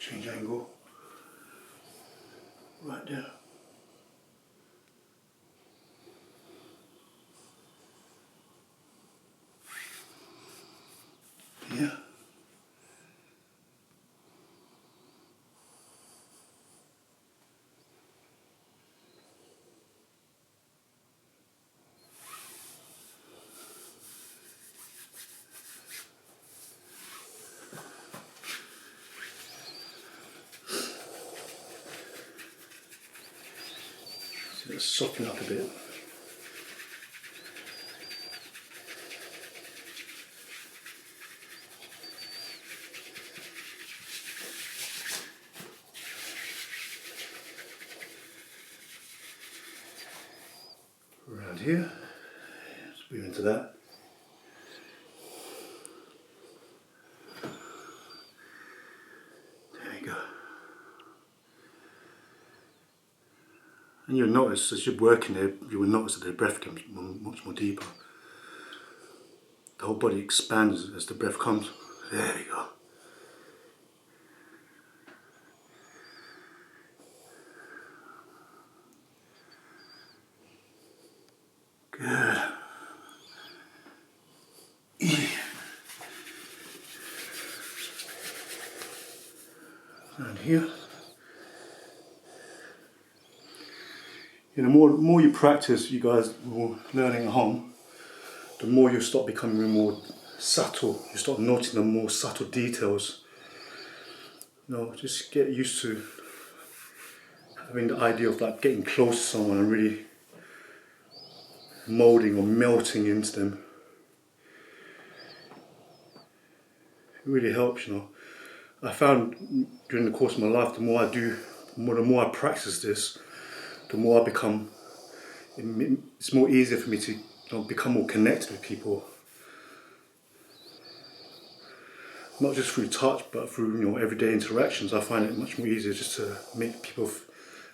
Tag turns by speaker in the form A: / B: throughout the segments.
A: change angle. Right there. Yeah. So let's soften up a bit. Around here, let's move into that. There you go. And you'll notice as you're working there, you will notice that the breath becomes much more deeper. The whole body expands as the breath comes. There we go. Good. Around here. You know, the more you practice, you guys will learning at home, the more you start becoming more subtle. You start noticing the more subtle details. You know, just get used to having the idea of like getting close to someone and really molding or melting into them. It really helps, you know. I found during the course of my life, the more I practice this, the more I become, it's more easier for me to become more connected with people. Not just through touch, but through everyday interactions. I find it much more easier just to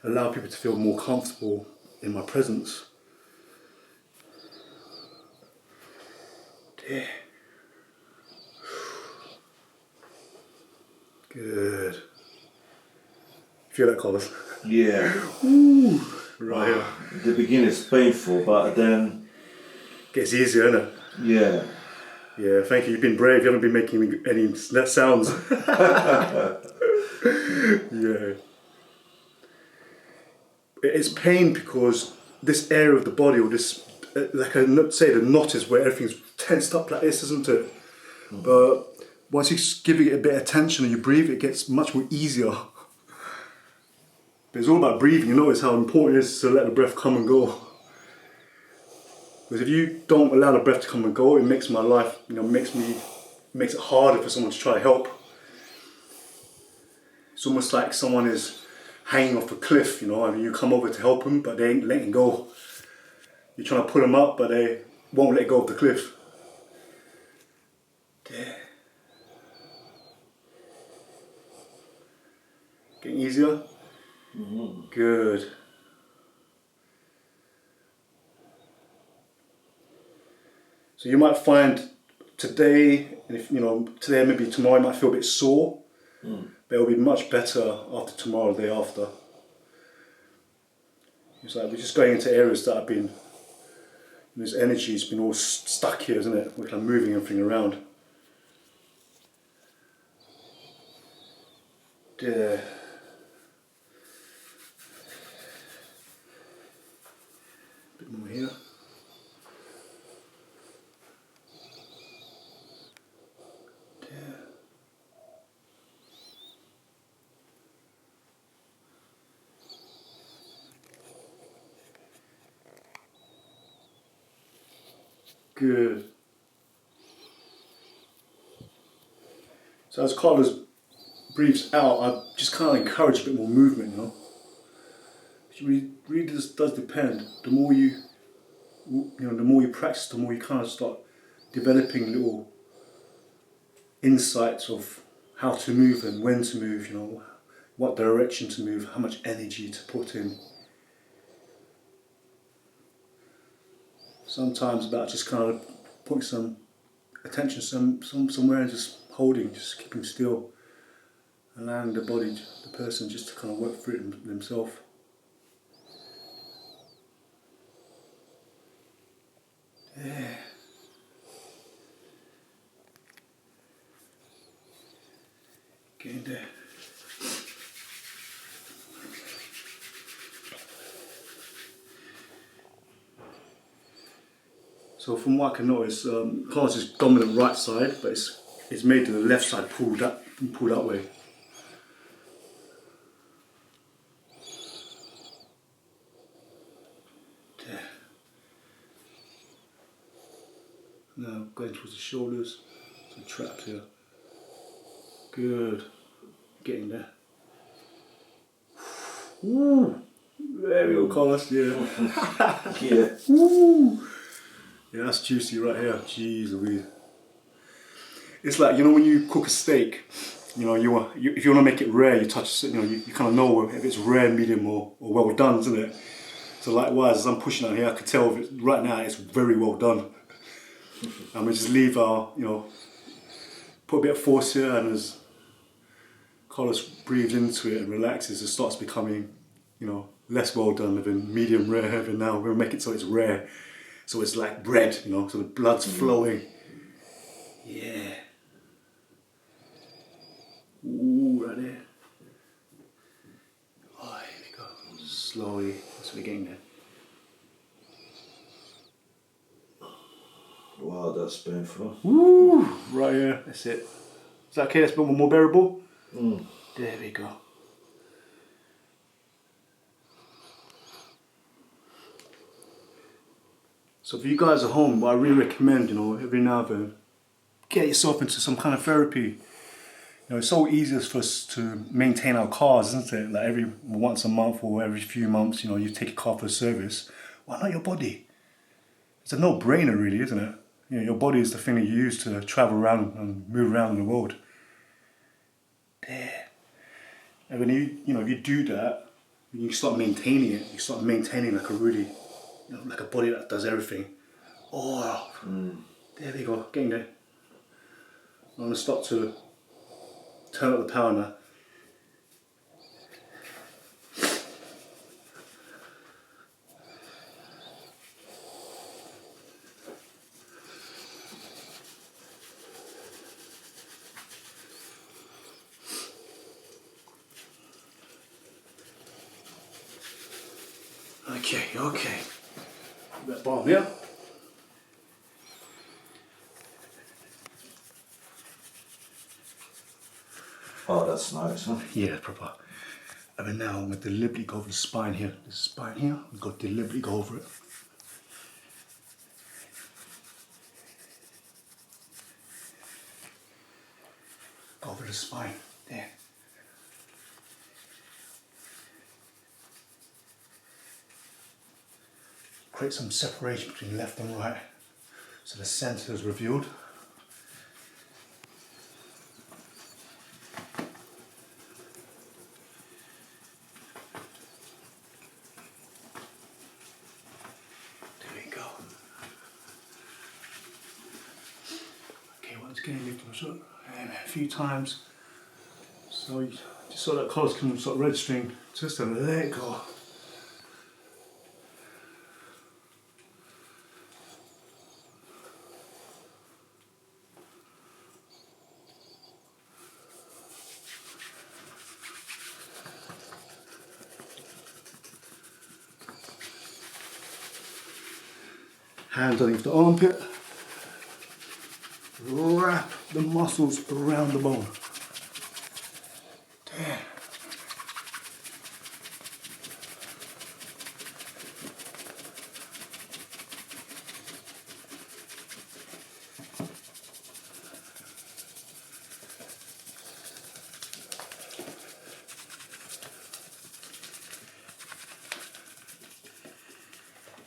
A: allow people to feel more comfortable in my presence. There. Good. Feel that, Carlos?
B: Yeah.
A: Ooh. Right here.
B: The beginning is painful, but then
A: gets easier, isn't it?
B: Yeah.
A: Yeah, thank you. You've been brave. You haven't been making any sounds. Yeah. It's pain because this area of the body, or this, like I say, the knot is where everything's tensed up like this, isn't it? Mm. But once you give it a bit of attention and you breathe, it gets much more easier. But it's all about breathing. You notice how important it is to let the breath come and go. Because if you don't allow the breath to come and go, it makes my life, makes it harder for someone to try to help. It's almost like someone is hanging off a cliff, and you come over to help them, but they ain't letting go. You're trying to pull them up, but they won't let go of the cliff. There. Getting easier? Mm-hmm. Good. So you might find today, today maybe tomorrow you might feel a bit sore, but it'll be much better after tomorrow, the day after. It's like we're just going into areas that have been, this energy's been all stuck here, isn't it? We're kind of moving everything around. There. A bit more here. There. Good. So as Carlos breathes out, I just kind of encourage a bit more movement, It really does depend. The more you practice, the more you kind of start developing little insights of how to move and when to move, what direction to move, how much energy to put in. Sometimes about just kind of putting some attention somewhere and just holding, just keeping still allowing the body, the person, just to kind of work through it themselves. Yeah. Getting there. So from what I can notice, Carlos is dominant right side, but it's made the left side pull that way. There. Now going towards the shoulders, some traps here. Good. Getting there. Woo! There we go, Carlos. Yeah.
B: Yeah.
A: Woo! Yeah, that's juicy right here. Jeez Louise. It's like, you know, when you cook a steak, you know, if you want to make it rare, you touch, you know, you kind of know if it's rare, medium, or well done, isn't it? So likewise, as I'm pushing on here, I can tell right now it's very well done. And we just leave our, you know, put a bit of force here, and as Carlos breathes into it and relaxes, it starts becoming, you know, less well done, and then medium rare, and now we'll make it so it's rare. So it's like bread, you know, so the blood's flowing. Yeah. Ooh, right there. Oh, here we go. Slowly, that's what we're getting there.
B: Wow, that's painful.
A: Woo! Right here, that's it. Is that okay? That's a bit more bearable?
B: Mm.
A: There we go. So if you guys are home, what I really recommend, you know, every now and then, get yourself into some kind of therapy. You know, it's so easy for us to maintain our cars, isn't it? Like every once a month or every few months, you know, you take a car for a service. Why not your body? It's a no-brainer, really, isn't it? You know, your body is the thing that you use to travel around and move around the world. There. And when you know, if you do that, you start maintaining it. You start maintaining like a really, you know, like a body that does everything. Oh, there we go, getting there. I'm gonna stop to turn up the power now. Okay. That bomb here.
B: Oh, that's nice, huh?
A: Yeah, proper. And then now I'm going to deliberately go over the spine here. This spine here, I'm going to deliberately go over it. Go over the spine. There. Create some separation between left and right, so the center is revealed. There we go. Okay, once again, lift them up a few times. So you, just so that colors can start registering, just to let go. Hands underneath the armpit. Wrap the muscles around the bone. There.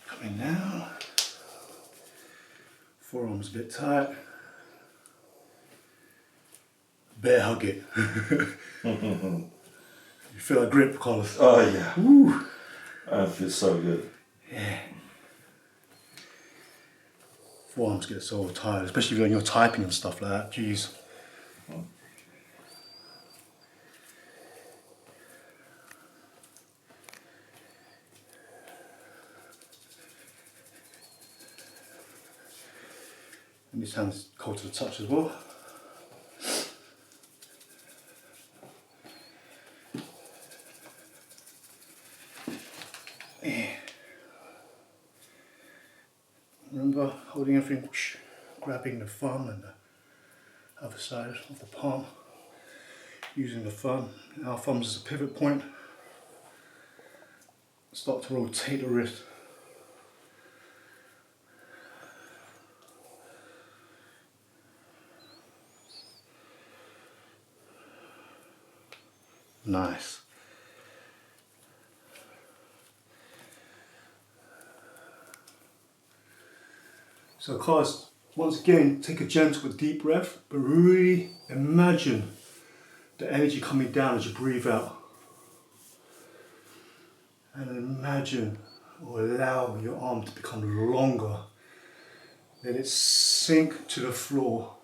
A: Coming down. Forearms a bit tight. Bear hug it. You feel a grip, Carlos?
B: Oh, yeah.
A: Woo.
B: I feel so good.
A: Yeah. Forearms get so tired, especially when you're typing and stuff like that. Jeez. These hands cold to the touch as well. Remember holding everything, grabbing the thumb and the other side of the palm, using the thumb, our thumbs as a pivot point. Start to rotate the wrist. Nice. So class, once again, take a gentle deep breath, but really imagine the energy coming down as you breathe out. And imagine or allow your arm to become longer. Let it sink to the floor.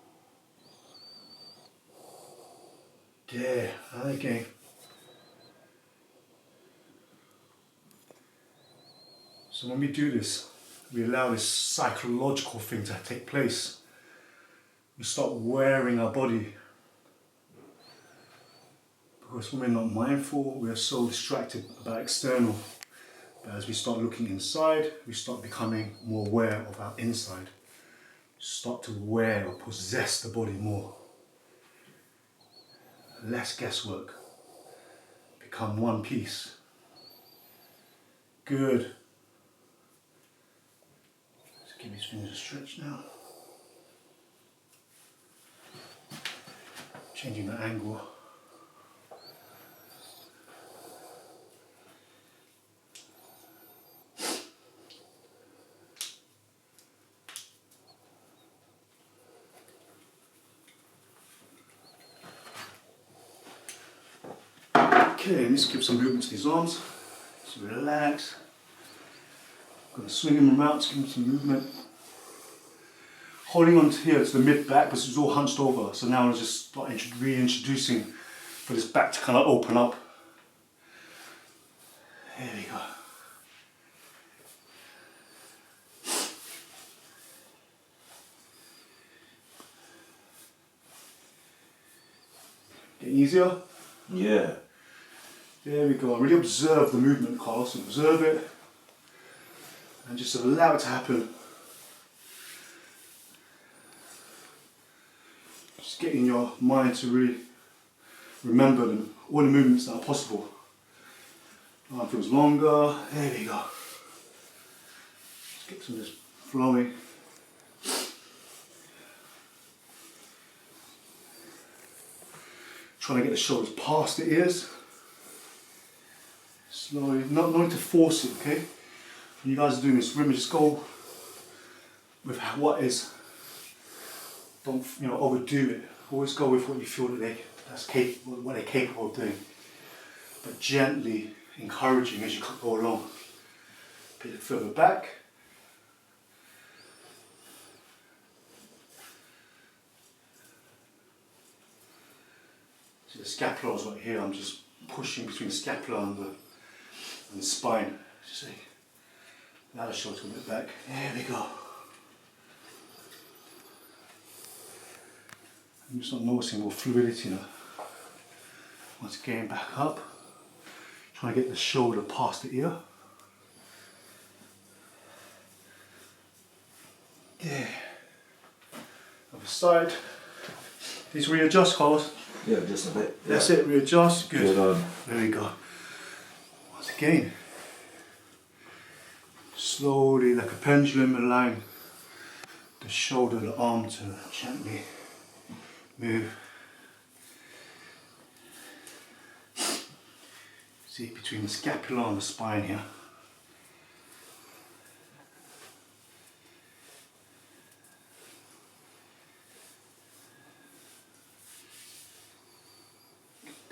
A: There, and again. So when we do this, we allow this psychological thing to take place. We start wearing our body. Because when we're not mindful, we are so distracted about external. But as we start looking inside, we start becoming more aware of our inside. Start to wear or possess the body more. Less guesswork. Become one piece. Good. Let's give his fingers a stretch now. Changing the angle. Okay, let's give some movement to these arms. So relax. I'm going to swing them around to give them some movement. Holding on to here to the mid back, but it's all hunched over. So now I'll just start reintroducing for this back to kind of open up. There we go. Getting easier?
B: Yeah.
A: There we go. Really observe the movement, Carlos. Observe it. And just allow it to happen. Just getting your mind to really remember all the movements that are possible. Arm feels longer. There we go. Let's get some of this flowing. Trying to get the shoulders past the ears. Slowly, not knowing to force it, okay? When you guys are doing this, remember just go with what is. Don't overdo it. Always go with what you feel that what they're capable of doing. But gently encouraging as you go along. A bit further back. See the scapula is right here. I'm just pushing between the scapula and the spine. Just say, allow the shoulder to go a bit back. There we go. I'm just not noticing more fluidity now. Once again, back up. Trying to get the shoulder past the ear. Yeah. Other side. Please readjust, Carlos.
B: Yeah, just a bit.
A: That's it, readjust. Good.
B: Good.
A: There we go. Once again. Slowly, like a pendulum, allowing the shoulder, the arm to gently move. See, between the scapula and the spine here.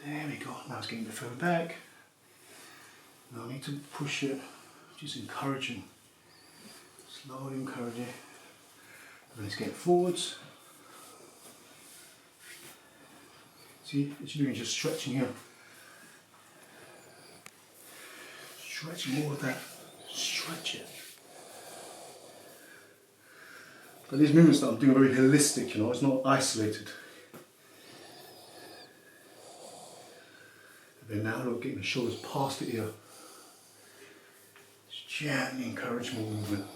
A: There we go. Now it's getting a bit further back. No need to push it. Just encouraging. Slowly encouraging. And let's get forwards. See, what you're doing is just stretching here. Stretch more of that. Stretch it. But these movements that I'm doing are very holistic, you know, it's not isolated. And then now look, getting the shoulders past the ear. Just gently encourage more movement.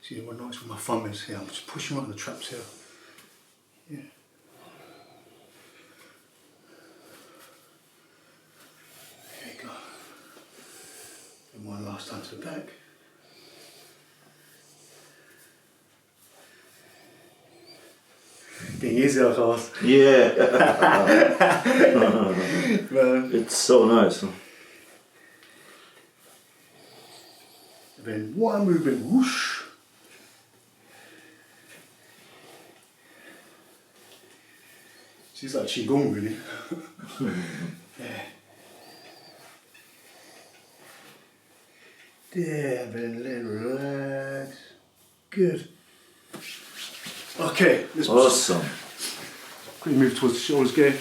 A: See what nice with my thumb is here. I'm just pushing right on the traps here. Yeah. There you go. And one last time to the back. Getting easier, Carlos.
B: Yeah.
A: Man.
B: It's so nice.
A: And then one movement, whoosh. She's like Qigong, really. Yeah. There, then let it relax. Good. Okay, let's
B: Awesome.
A: quickly move towards the shoulders again.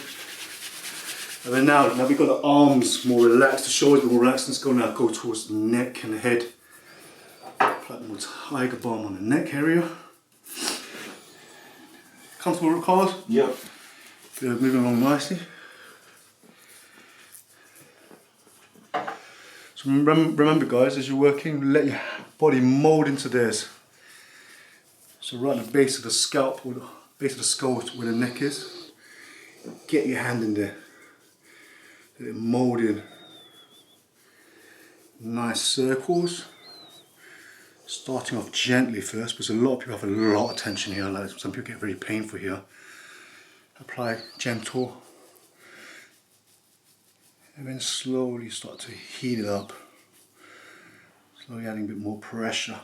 A: And then now we've got the arms more relaxed, the shoulders more relaxed. Let's go towards the neck and the head. Apply more tiger balm on the neck area. Comfortable, Carlos?
B: Yep.
A: Feel it moving along nicely. So remember guys, as you're working, let your body mold into theirs. So right at the base of the scalp, or the base of the skull where the neck is, get your hand in there. Let it mold in. Nice circles. Starting off gently first, because a lot of people have a lot of tension here, like some people get very painful here. Apply gentle, and then slowly start to heat it up, slowly adding a bit more pressure.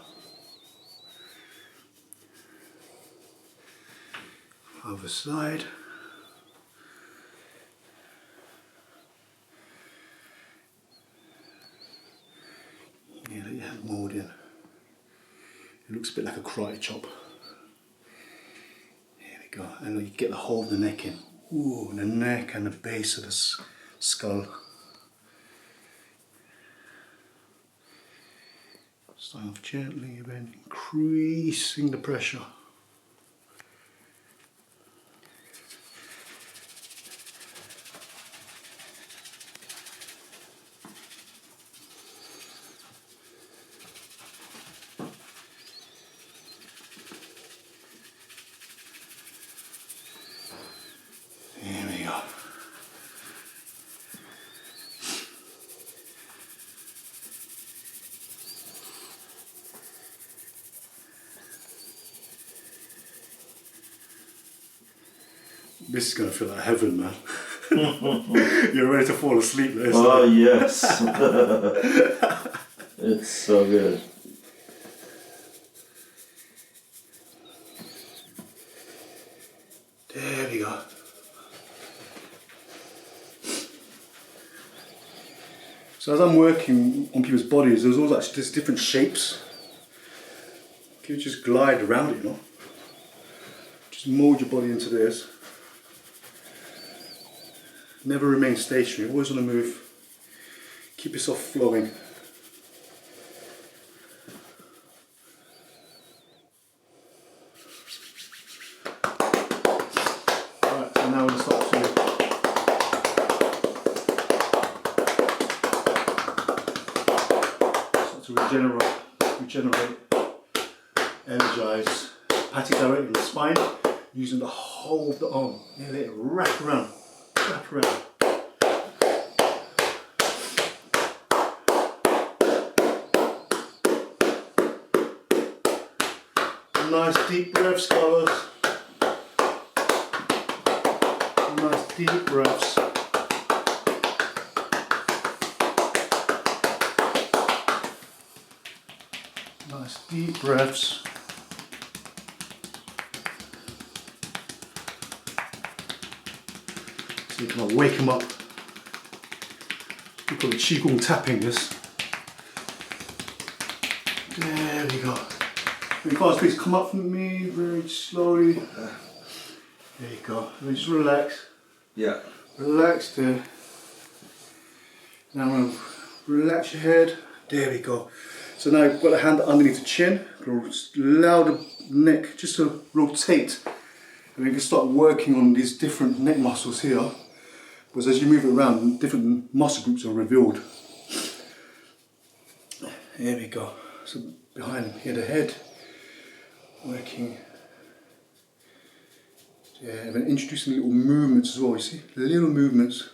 A: Other side. Yeah, let your hand mold in. It looks a bit like a karate chop. Go. And you get the whole of the neck in. Ooh, and the neck and the base of the skull. Starting off gently, and then increasing the pressure. There we go. This is going to feel like heaven, man. You're ready to fall asleep there.
B: Oh, yes. It's so good.
A: There we go. So as I'm working on people's bodies, there's always actually just different shapes. You just glide around it, you know. Just mold your body into this. Never remain stationary, always on the move. Keep yourself flowing. Alright, so now we'll start to regenerate, energize, patting directly in the spine, using the whole of the arm. Yeah, let it wrap around. Nice deep breaths, Carlos. Nice deep breaths. Nice deep breaths. So you can wake them up. We call it Qigong tapping this. There we go. And Carlos, please come up from me very slowly. There you go. And just relax.
B: Yeah.
A: Relax there. Now I'm going to relax your head. There we go. So now you've got the hand underneath the chin. Allow the neck just to rotate. And you can start working on these different neck muscles here. Because as you move it around, different muscle groups are revealed. There we go. So behind here, the head. Working. Yeah, and then introducing little movements as well, you see? Little movements.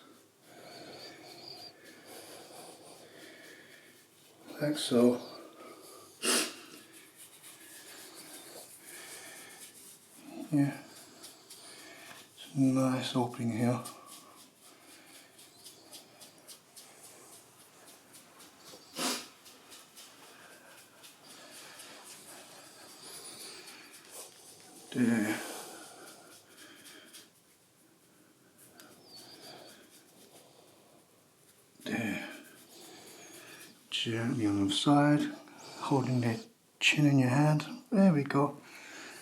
A: Like so. Yeah. It's a nice opening here. There. There. Gently on the side, holding the chin in your hand. There we go.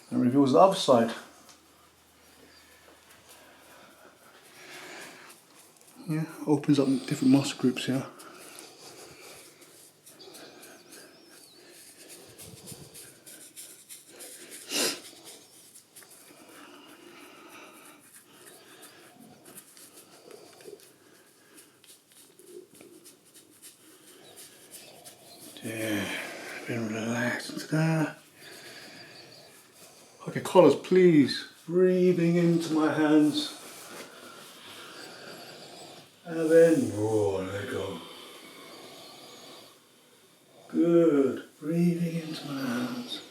A: And reveals the other side. Yeah, opens up different muscle groups here. There, been relaxed into that. Okay, Carlos, please, breathing into my hands. And then, oh, let go. Good, breathing into my hands.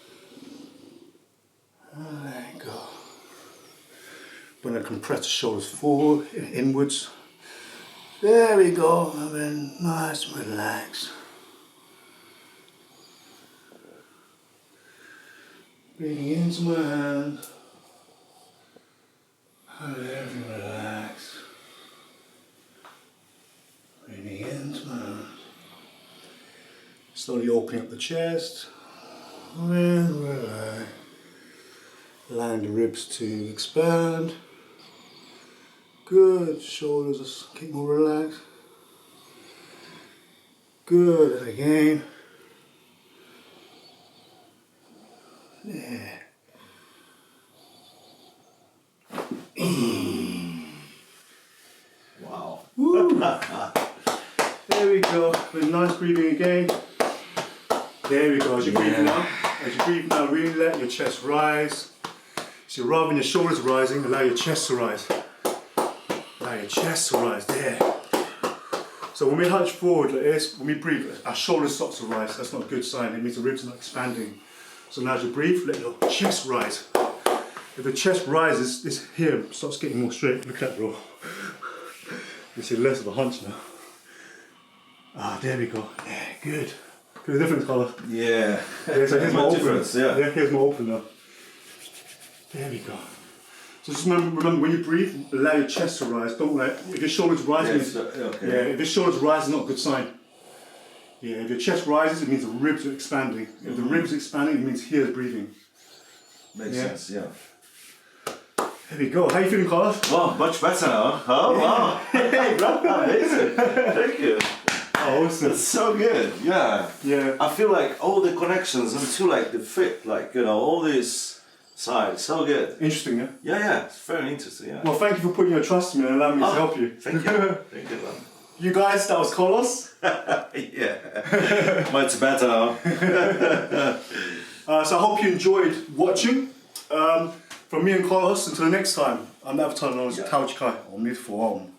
A: And let go. When I compress the shoulders forward, inwards. There we go, and then nice and relaxed. Breathing into my hands. And everything relax. Breathing into my hands. Slowly opening up the chest. And relax. Allowing the ribs to expand. Good. Shoulders keep more relaxed. Good. And again. Yeah.
B: Wow.
A: Woo. There we go. With nice breathing again. There we go. As you breathe now, really let your chest rise. So rather than your shoulders rising, allow your chest to rise. Allow your chest to rise. There. So when we hunch forward like this, when we breathe, our shoulders start to rise. That's not a good sign. It means the ribs are not expanding. So now as you breathe, let your chest rise. If the chest rises, this here starts getting more straight. Look at that, bro. You see less of a hunch now. Ah, there we go. Yeah, good. Good difference, Carlos.
B: Yeah.
A: Yeah, so here's my open.
B: Difference, yeah.
A: Here's my open now. There we go. So just remember when you breathe, allow your chest to rise. Don't let, if your shoulders rise, if your shoulders rise, it's not a good sign. Yeah, if your chest rises, it means the ribs are expanding. If the ribs are expanding, it means here's breathing.
B: Makes sense, yeah.
A: There we go. How you feeling, Carlos?
B: Oh, much better now. Oh, wow. Hey, amazing. Thank you.
A: Oh, awesome.
B: It's so good, yeah.
A: Yeah.
B: I feel like all the connections into like the fit, like, you know, all these sides, so good.
A: Interesting, yeah?
B: Yeah, it's very interesting, yeah.
A: Well, thank you for putting your trust in me and allowing me to help you.
B: Thank you. Thank you, man.
A: You guys, that was Carlos.
B: Yeah. Much better.
A: So I hope you enjoyed watching. From me and Carlos, until the next time, I'm the avatar known as Tao Chi Kai, or Myth for Home.